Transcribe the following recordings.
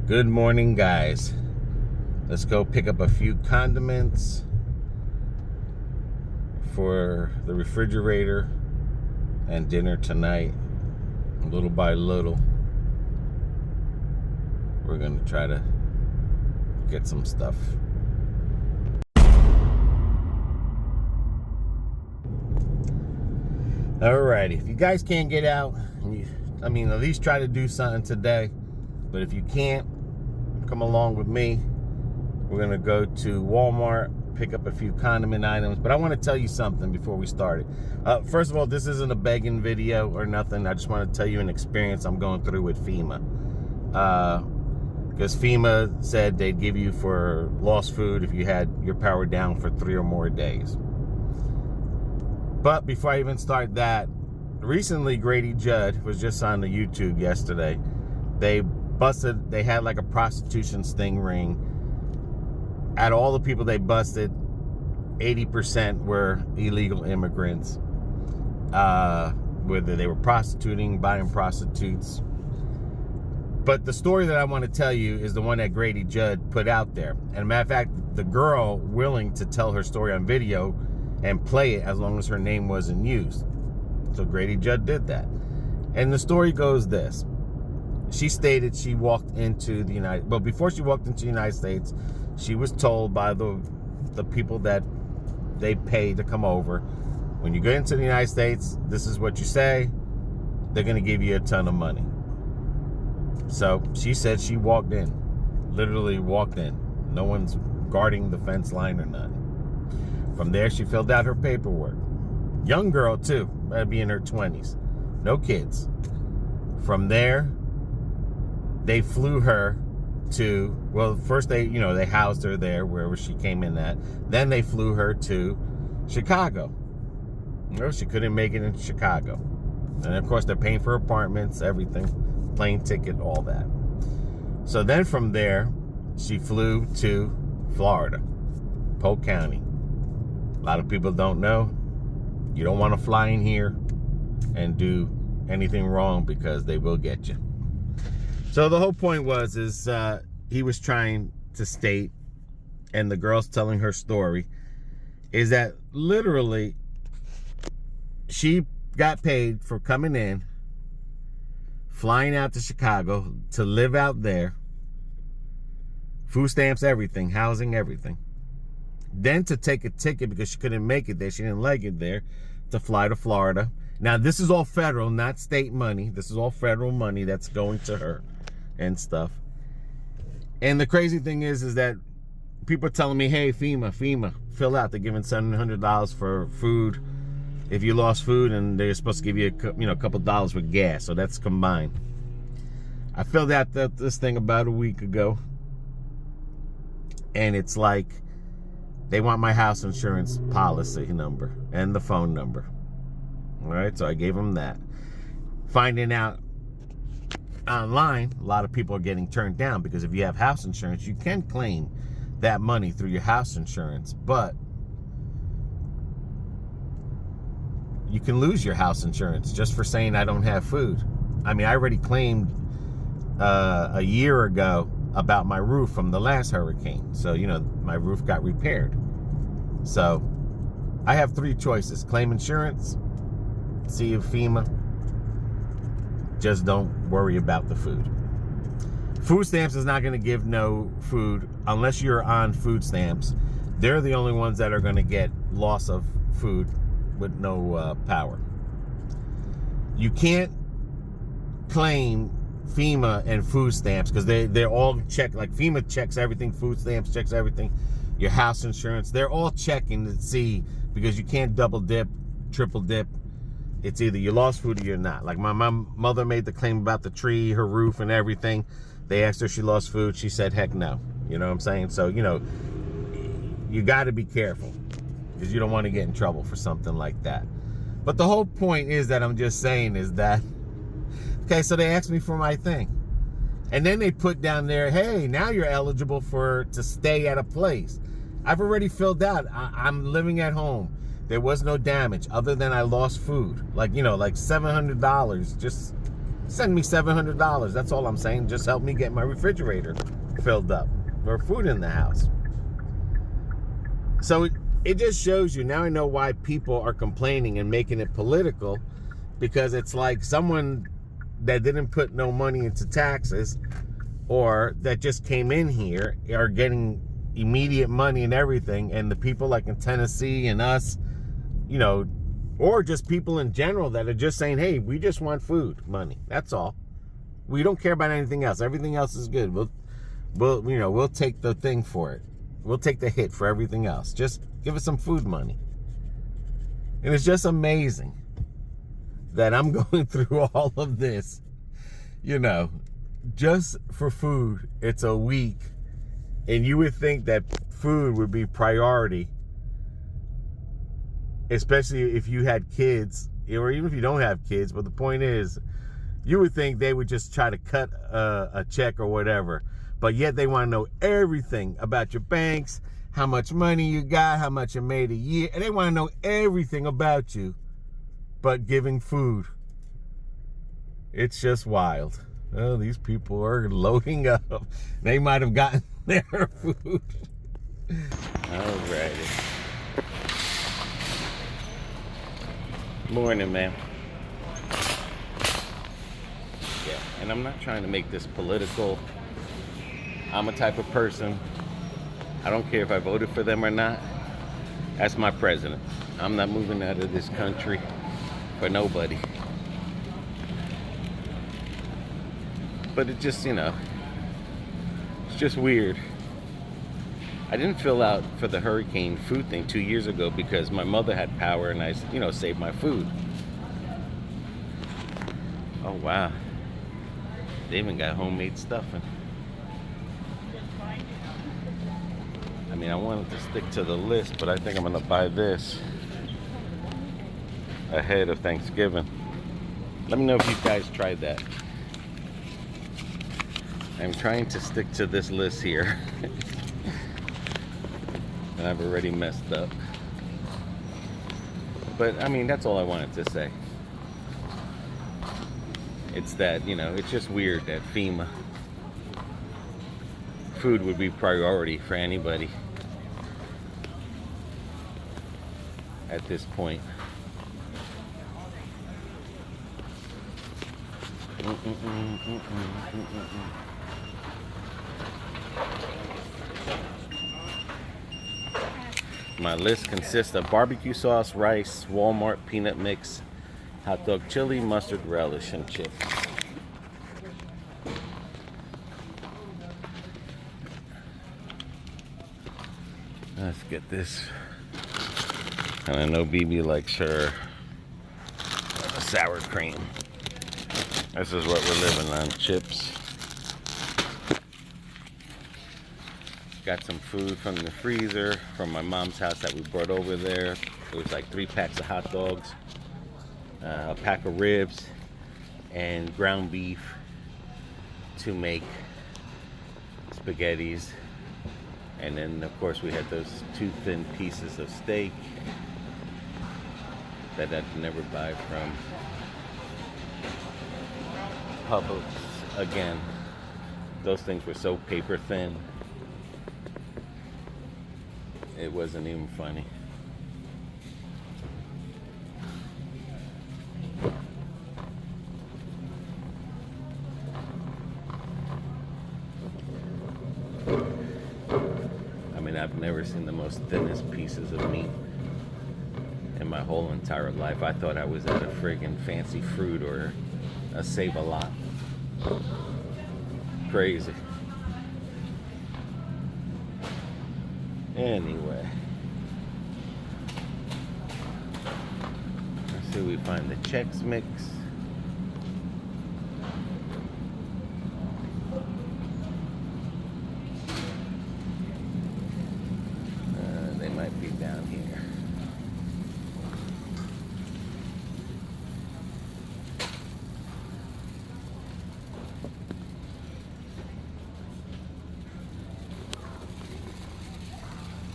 Good morning, guys. Let's go pick up a few condiments for the refrigerator and dinner tonight. Little by little, we're going to try to get some stuff. Alrighty, if you guys can't get out, at least try to do something today. But if you can't, come along with me. We're gonna go to Walmart, pick up a few condiment items. But I want to tell you something before we start it. First of all, this isn't a begging video or nothing. I just want to tell you an experience I'm going through with FEMA. Because FEMA said they'd give you for lost food if you had your power down for 3 or more days. But before I even start that, recently Grady Judd was just on the YouTube yesterday. They had like a prostitution sting ring. Out of all the people they busted, 80% were illegal immigrants. Whether they were prostituting, buying prostitutes. But the story that I want to tell you is the one that Grady Judd put out there. And a matter of fact, the girl willing to tell her story on video and play it as long as her name wasn't used. So Grady Judd did that. And the story goes this. She stated she walked into before she walked into the United States, she was told by the people that they pay to come over, when you get into the United States, this is what you say, they're going to give you a ton of money. So she said she walked in, literally walked in. No one's guarding the fence line or nothing. From there, she filled out her paperwork. Young girl, too, might be in her 20s. No kids. From there, they flew her to, first they housed her there, wherever she came in at. Then they flew her to Chicago. She couldn't make it in Chicago. And of course, they're paying for apartments, everything, plane ticket, all that. So then from there, she flew to Florida, Polk County. A lot of people don't know. You don't want to fly in here and do anything wrong because they will get you. So the whole point is he was trying to state, and the girl's telling her story, is that literally she got paid for coming in, flying out to Chicago to live out there, food stamps, everything, housing, everything. Then to take a ticket because she couldn't make it there, she didn't like it there, to fly to Florida. Now this is all federal, not state money. This is all federal money that's going to her and stuff. And the crazy thing is that people are telling me, hey, FEMA, fill out. They're giving $700 for food if you lost food, and they're supposed to give you a couple dollars for gas. So that's combined. I filled out this thing about a week ago, and it's like they want my house insurance policy number and the phone number. All right, so I gave them that. Finding out online, a lot of people are getting turned down because if you have house insurance, you can claim that money through your house insurance, but you can lose your house insurance just for saying I don't have food. I already claimed a year ago about my roof from the last hurricane. So, my roof got repaired. So I have 3 choices: claim insurance, see if FEMA. Just don't worry about the food. Food stamps is not going to give no food unless you're on food stamps. They're the only ones that are going to get loss of food with no power. You can't claim FEMA and food stamps because they're all checked. Like FEMA checks everything, food stamps checks everything, your house insurance, they're all checking to see, because you can't double dip, triple dip. It's either you lost food or you're not. Like my mother made the claim about the tree, her roof and everything. They asked her if she lost food. She said, heck no. You know what I'm saying? So, you got to be careful because you don't want to get in trouble for something like that. But the whole point is that I'm just saying is that, okay, so they asked me for my thing. And then they put down there, hey, now you're eligible to stay at a place. I've already filled out. I'm living at home. There was no damage other than I lost food. Like $700 just Send me $700. That's all I'm saying. Just help me get my refrigerator filled up or food in the house. So it just shows you. Now I know why people are complaining and making it political, because it's like someone that didn't put no money into taxes or that just came in here are getting immediate money and everything, and the people like in Tennessee and us, you know, or just people in general that are just saying, hey, we just want food money. That's all. We don't care about anything else. Everything else is good. We'll take the thing for it. We'll take the hit for everything else. Just give us some food money. And it's just amazing that I'm going through all of this, you know, just for food. It's a week. And you would think that food would be priority, especially if you had kids, or even if you don't have kids. But the point is, you would think they would just try to cut a check or whatever. But yet they want to know everything about your banks, how much money you got, how much you made a year. And they want to know everything about you but giving food. It's just wild. Oh, these people are loading up. They might have gotten their food. Alrighty. Morning, ma'am. Yeah, and I'm not trying to make this political. I'm a type of person, I don't care if I voted for them or not. That's my president. I'm not moving out of this country for nobody. But it just, you know, it's just weird. I didn't fill out for the hurricane food thing 2 years ago because my mother had power and I, you know, saved my food. Oh, wow. They even got homemade stuffing. I mean, I wanted to stick to the list, but I think I'm going to buy this ahead of Thanksgiving. Let me know if you guys tried that. I'm trying to stick to this list here. And I've already messed up. But, I mean, that's all I wanted to say. It's that, you know, it's just weird that FEMA food would be priority for anybody at this point. My list consists of barbecue sauce, rice, Walmart peanut mix, hot dog chili, mustard relish, and chips. Let's get this. And I know BB likes her sour cream. This is what we're living on, chips. Got some food from the freezer from my mom's house that we brought over there. It was like 3 packs of hot dogs, a pack of ribs, and ground beef to make spaghettis. And then, of course, we had those 2 thin pieces of steak that I'd never buy from Publix again. Those things were so paper thin, it wasn't even funny. I mean, I've never seen the most thinnest pieces of meat in my whole entire life. I thought I was at a friggin' fancy fruit or a Save-A-Lot. Crazy. Anyway, let's see if we find the Chex Mix. They might be down here.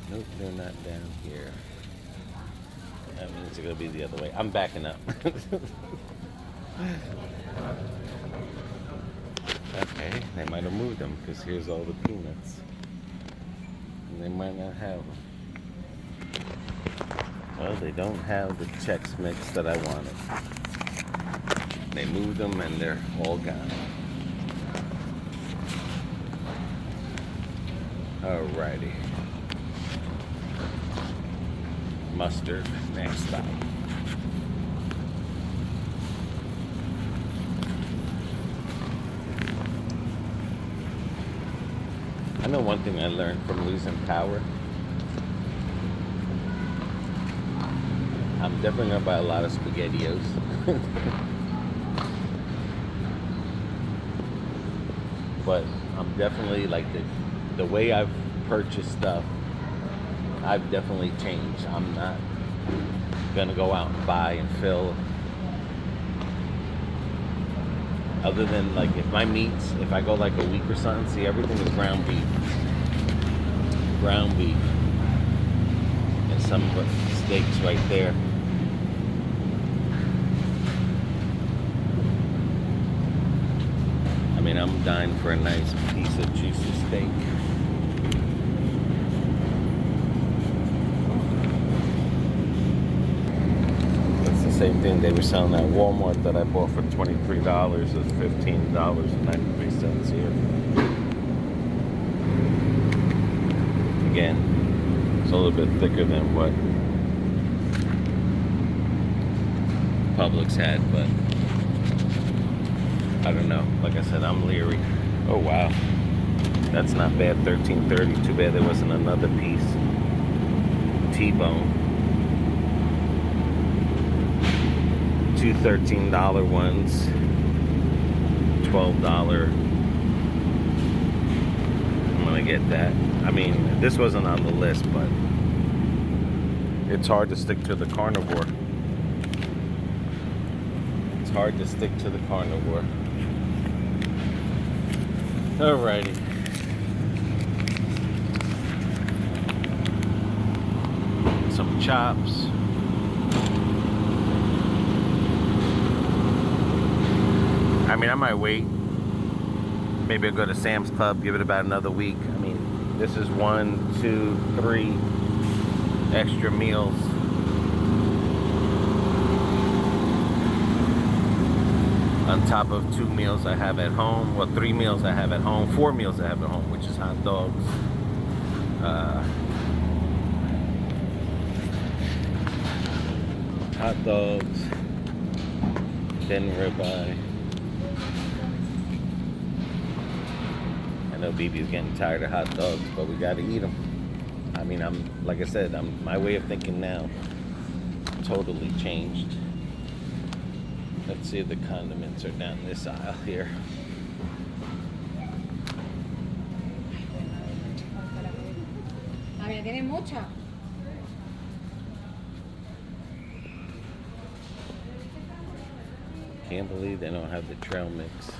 Nope, they're not down here. That means they're gonna be the other way. I'm backing up. Okay, they might have moved them because here's all the peanuts. And they might not have them. Well, they don't have the Chex Mix that I wanted. They moved them and they're all gone. Alrighty. Mustard, next stop. I know one thing I learned from losing power. I'm definitely gonna buy a lot of SpaghettiOs. But I'm definitely like the way I've purchased stuff, I've definitely changed. I'm not gonna go out and buy and fill. Other than like if my meats, if I go like a week or something, see everything is ground beef. Ground beef. And some steaks right there. I mean, I'm dying for a nice piece of juicy steak. That's the same thing they were selling at Walmart that I bought for $23. It's $15.93 here. Again, it's a little bit thicker than what Publix had, but I don't know. Like I said, I'm leery. Oh wow, that's not bad. $13.30. Too bad there wasn't another piece. T-bone. Two $13 ones. $12. I'm gonna get that. I mean, this wasn't on the list, but it's hard to stick to the carnivore. It's hard to stick to the carnivore. Alrighty. Some chops. I mean, I might wait. Maybe I'll go to Sam's Club, give it about another week. I mean, this is 1, 2, 3 extra meals. On top of 2 meals I have at home, well, 3 meals I have at home, 4 meals I have at home, which is hot dogs, then ribeye. I know BB's getting tired of hot dogs, but we gotta eat them. I mean, like I said, my way of thinking now totally changed. Let's see if the condiments are down this aisle here. Can't believe they don't have the trail mix.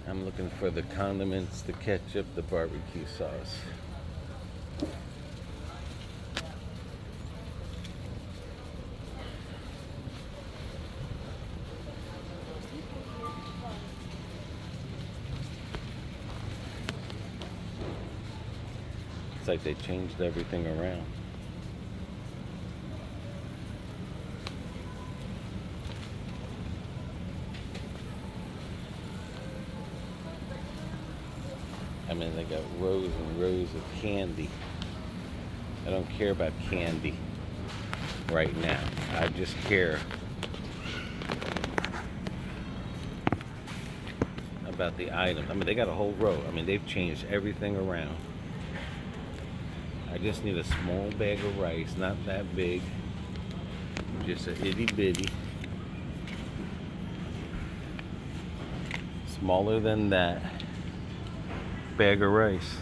I'm looking for the condiments, the ketchup, the barbecue sauce. It's like they changed everything around. I mean, they got rows and rows of candy. I don't care about candy right now. I just care about the item. I mean, they got a whole row. I mean, they've changed everything around. I just need a small bag of rice, not that big. Just a itty bitty. Smaller than that bag of rice.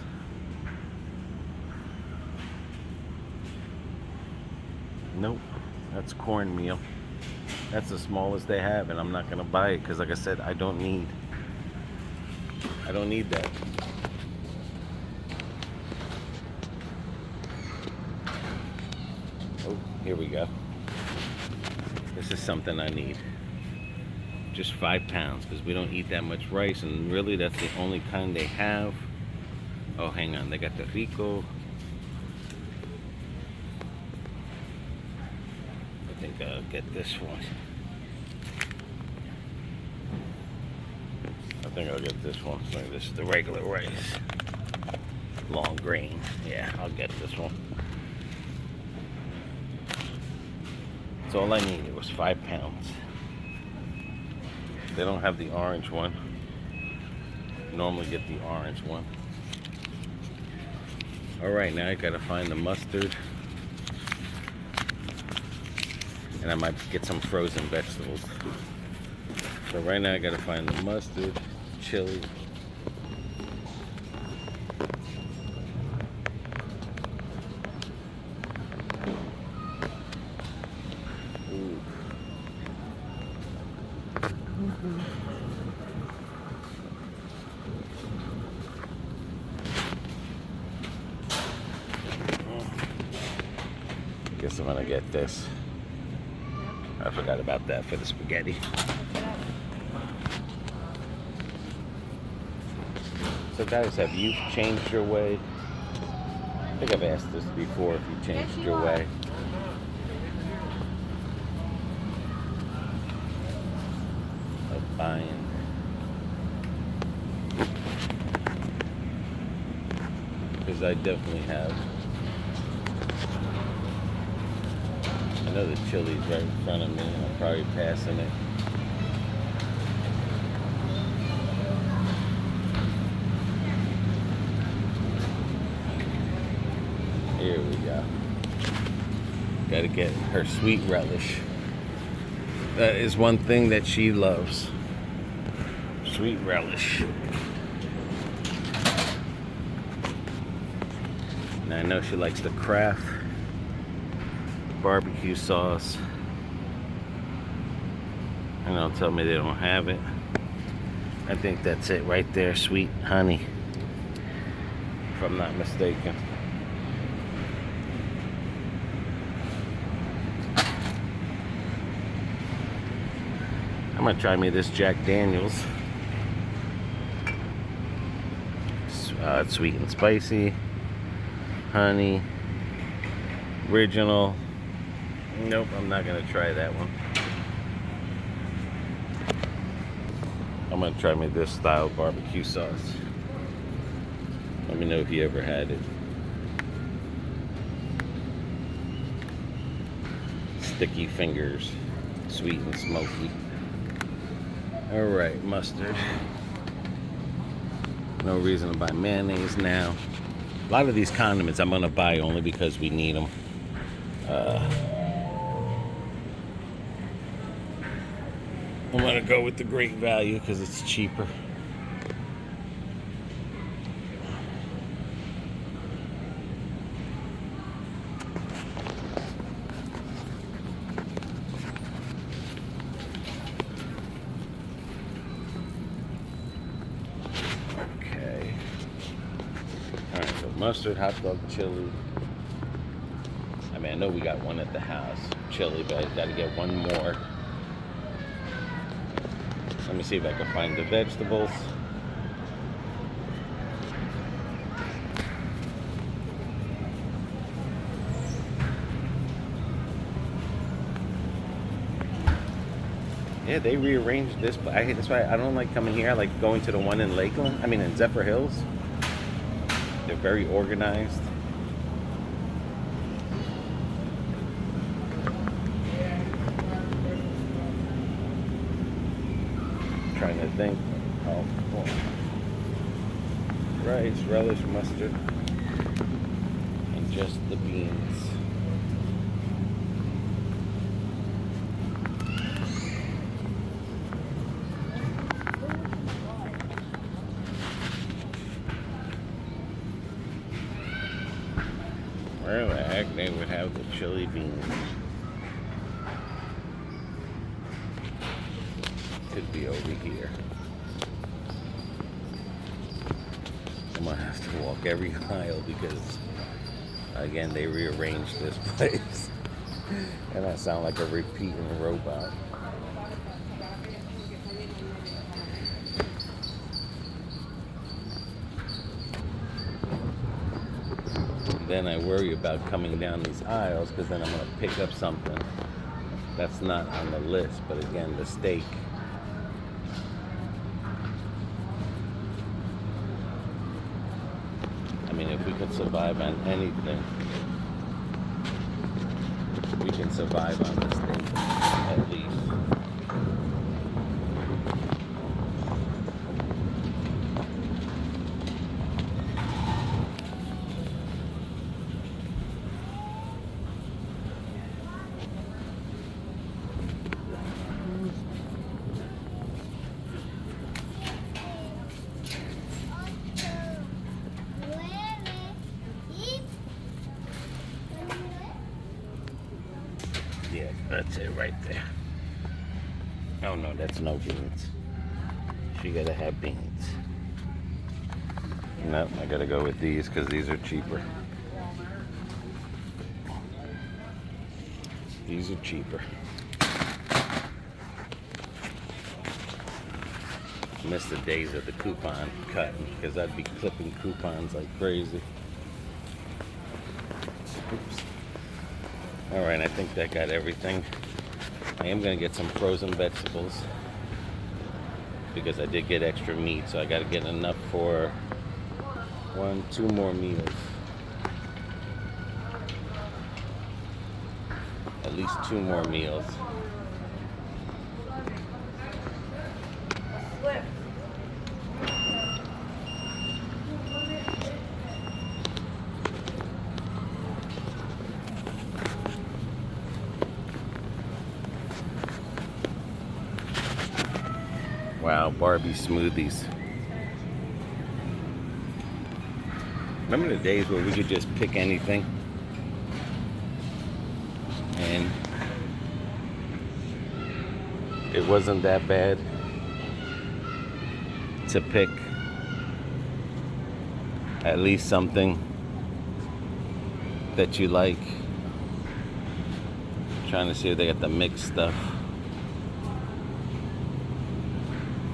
Nope, that's cornmeal. That's the smallest they have, and I'm not gonna buy it because, like I said, I don't need that. Oh, here we go. This is something I need. just 5 pounds because we don't eat that much rice, and really that's the only kind they have. Oh, hang on, they got the rico. I think I'll get this one. I think I'll get this one. So this is the regular rice. Long grain. Yeah, I'll get this one. That's all I needed was 5 pounds. They don't have the orange one. Normally get the orange one. Alright, now I gotta find the mustard. And I might get some frozen vegetables. So right now I gotta find the mustard, chili. Ooh. Guess I'm gonna get this. I forgot about that for the spaghetti. So guys, have you changed your way? I think I've asked this before, if you changed your way. Of buying. Because I definitely have. I know the chili's right in front of me, and I'm probably passing it. Here we go. Gotta get her sweet relish. That is one thing that she loves. Sweet relish. And I know she likes the Kraft barbecue sauce. And don't tell me they don't have it. I think that's it right there, sweet honey, if I'm not mistaken. I'm gonna try me this Jack Daniels. It's sweet and spicy, honey, original. Nope, I'm not gonna try that one. I'm gonna try me this style barbecue sauce. Let me know if you ever had it. Sticky fingers, sweet and smoky. Alright, mustard. No reason to buy mayonnaise now. A lot of these condiments I'm gonna buy only because we need them. I'm gonna go with the Great Value because it's cheaper. Okay. Alright, so mustard, hot dog, chili. I mean, I know we got one at the house, chili, but I gotta get one more. Let me see if I can find the vegetables. Yeah, they rearranged this, but that's why I don't like coming here. I like going to the one in Lakeland. I mean, in Zephyr Hills. They're very organized. Trying to think. Oh, boy. Rice, relish, mustard, and just the beans. Where the heck they would have the chili beans? Could be over here. I'm gonna have to walk every aisle because, again, they rearranged this place. And I sound like a repeating robot. then I worry about coming down these aisles because then I'm going to pick up something that's not on the list. But again, the steak. I mean, if we could survive on anything, we can survive on the steak, at least. Yeah, that's it right there. Oh no, that's no beans. She gotta have beans. No, I gotta go with these because these are cheaper. These are cheaper. Miss the days of the coupon cutting because I'd be clipping coupons like crazy. Oops. Alright, I think that got everything. I am going to get some frozen vegetables because I did get extra meat, so I got to get enough for 2 more meals. At least 2 more meals. Wow, Barbie smoothies. Remember the days where we could just pick anything? And it wasn't that bad to pick at least something that you like. Trying to see if they got the mixed stuff.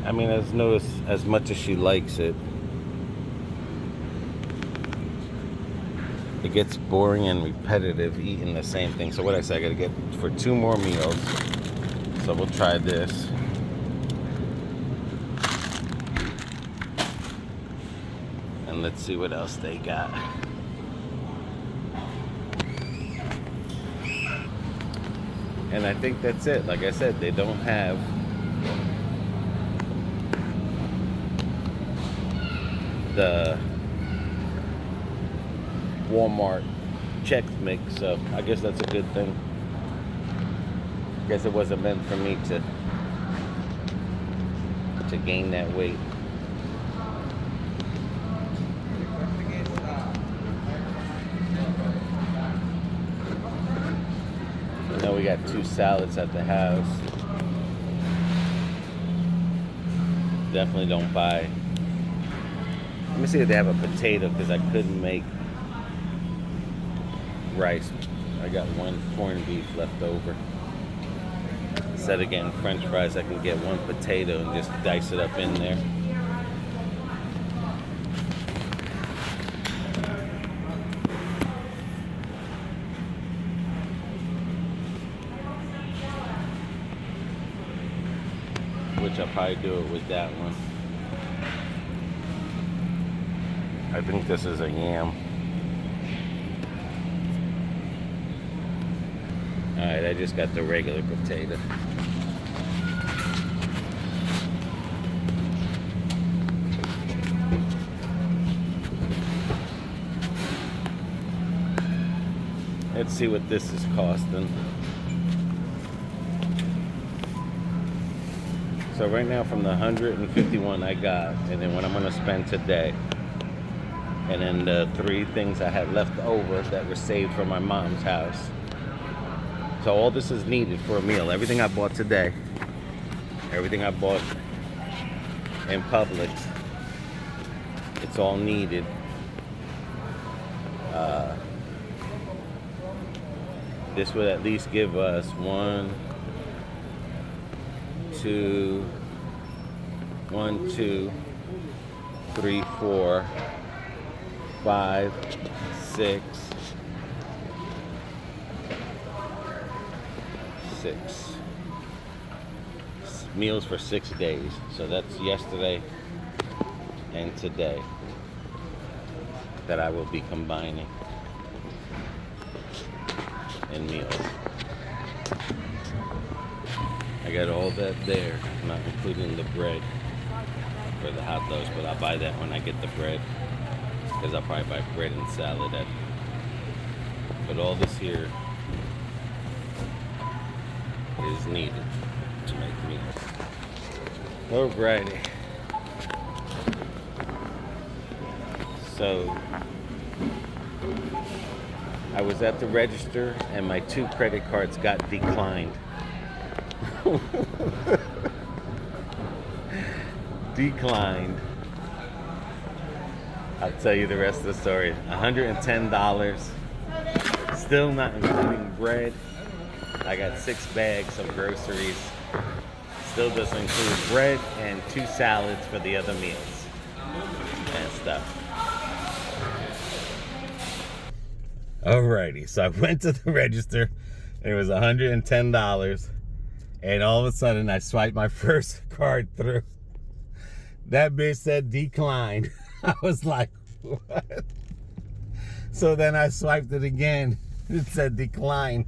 I mean, as noticed, as much as she likes it, it gets boring and repetitive eating the same thing. So what I say, I gotta get for 2 more meals. So we'll try this. And let's see what else they got. And I think that's it. Like I said, they don't have the Walmart Chex Mix, so I guess that's a good thing. Guess it wasn't meant for me to gain that weight. Now we got 2 salads at the house. Definitely don't buy. Let me see if they have a potato because I couldn't make rice. I got 1 corned beef left over. Instead of getting French fries, I can get 1 potato and just dice it up in there. Which I'll probably do it with that one. I think this is a yam. Alright, I just got the regular potato. Let's see what this is costing. So right now from the 151 I got, and then what I'm gonna spend today, and then the 3 things I had left over that were saved from my mom's house. So all this is needed for a meal. Everything I bought today, everything I bought in Publix, it's all needed. This would at least give us 1, 2, 3, 4, 5, 6, 6 meals for 6 days. So that's yesterday and today that I will be combining in meals. I got all that there, not including the bread for the hot dogs, but I'll buy that when I get the bread, because I'll probably buy bread and salad at. But all this here is needed to make meals. Alrighty. So I was at the register and my 2 credit cards got declined. Declined. I'll tell you the rest of the story. $110. Still not including bread. I got 6 bags of groceries. Still doesn't include bread and 2 salads for the other meals and stuff. Alrighty, so I went to the register and it was $110, and all of a sudden I swiped my first card through. That bitch said decline. I was like, what? So then I swiped it again. It said decline.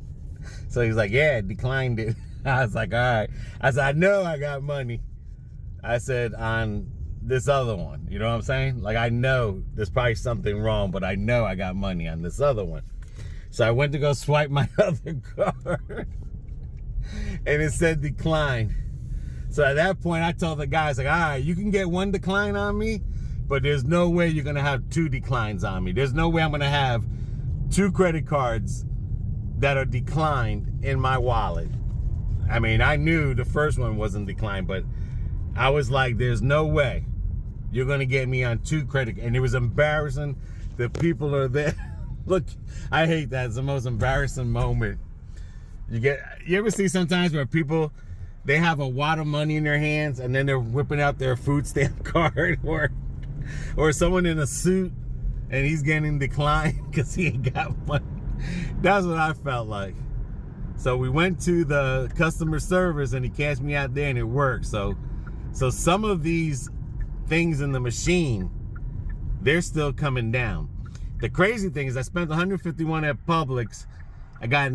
So he's like, yeah, declined it. I was like, all right. I said, I know I got money. I said, on this other one. You know what I'm saying? Like, I know there's probably something wrong, but I know I got money on this other one. So I went to go swipe my other card, and it said decline. So at that point, I told the guys, like, all right, you can get 1 decline on me, but there's no way you're going to have 2 declines on me. There's no way I'm going to have 2 credit cards that are declined in my wallet. I mean, I knew the first one wasn't declined, but I was like, there's no way you're going to get me on 2 credit. And it was embarrassing. The people are there. Look, I hate that. It's the most embarrassing moment. You ever see sometimes where people, they have a wad of money in their hands and then they're whipping out their food stamp card, or someone in a suit and he's getting declined because he ain't got money. That's what I felt like. So we went to the customer service and he cashed me out there and it worked. So some of these things in the machine, they're still coming down. The crazy thing is I spent $151 at Publix. I got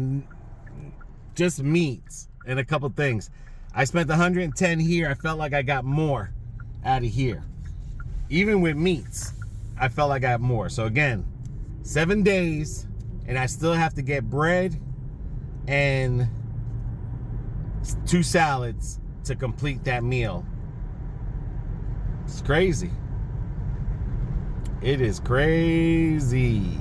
just meats and a couple things. I spent $110 here. I felt like I got more out of here. Even with meats, I felt like I got more. So again, 7 days and I still have to get bread and 2 salads to complete that meal. It's crazy. It is crazy.